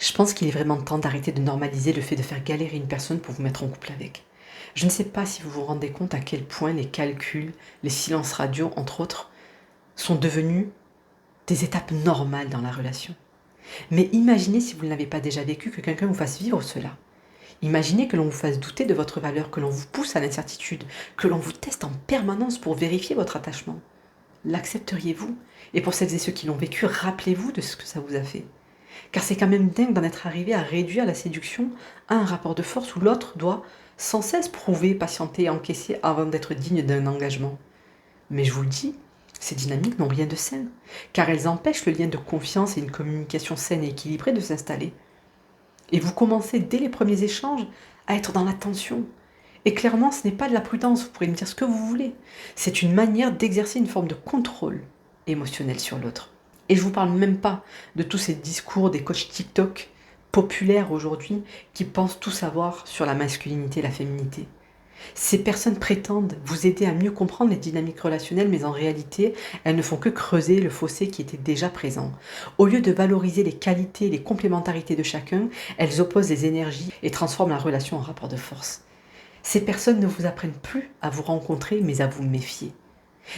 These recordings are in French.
Je pense qu'il est vraiment temps d'arrêter de normaliser le fait de faire galérer une personne pour vous mettre en couple avec. Je ne sais pas si vous vous rendez compte à quel point les calculs, les silences radio, entre autres, sont devenus des étapes normales dans la relation. Mais imaginez si vous ne l'avez pas déjà vécu que quelqu'un vous fasse vivre cela. Imaginez que l'on vous fasse douter de votre valeur, que l'on vous pousse à l'incertitude, que l'on vous teste en permanence pour vérifier votre attachement. L'accepteriez-vous? Et pour celles et ceux qui l'ont vécu, rappelez-vous de ce que ça vous a fait. Car c'est quand même dingue d'en être arrivé à réduire la séduction à un rapport de force où l'autre doit sans cesse prouver, patienter et encaisser avant d'être digne d'un engagement. Mais je vous le dis, ces dynamiques n'ont rien de sain, car elles empêchent le lien de confiance et une communication saine et équilibrée de s'installer. Et vous commencez dès les premiers échanges à être dans la tension. Et clairement, ce n'est pas de la prudence, vous pourrez me dire ce que vous voulez. C'est une manière d'exercer une forme de contrôle émotionnel sur l'autre. Et je ne vous parle même pas de tous ces discours des coachs TikTok populaires aujourd'hui qui pensent tout savoir sur la masculinité et la féminité. Ces personnes prétendent vous aider à mieux comprendre les dynamiques relationnelles, mais en réalité, elles ne font que creuser le fossé qui était déjà présent. Au lieu de valoriser les qualités et les complémentarités de chacun, elles opposent les énergies et transforment la relation en rapport de force. Ces personnes ne vous apprennent plus à vous rencontrer, mais à vous méfier.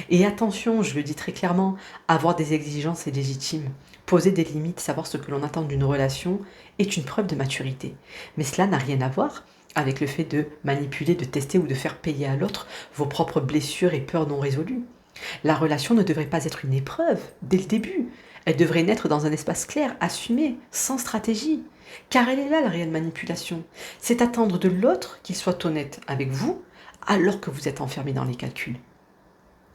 Et attention, je le dis très clairement, avoir des exigences est légitime. Poser des limites, savoir ce que l'on attend d'une relation est une preuve de maturité. Mais cela n'a rien à voir avec le fait de manipuler, de tester ou de faire payer à l'autre vos propres blessures et peurs non résolues. La relation ne devrait pas être une épreuve dès le début. Elle devrait naître dans un espace clair, assumé, sans stratégie. Car elle est là la réelle manipulation. C'est attendre de l'autre qu'il soit honnête avec vous alors que vous êtes enfermé dans les calculs,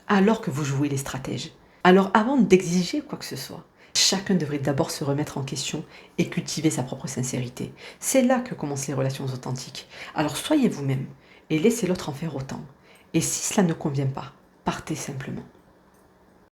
alors que vous jouez les stratèges. Alors avant d'exiger quoi que ce soit, chacun devrait d'abord se remettre en question et cultiver sa propre sincérité. C'est là que commencent les relations authentiques. Alors soyez vous-même et laissez l'autre en faire autant. Et si cela ne convient pas, partez simplement.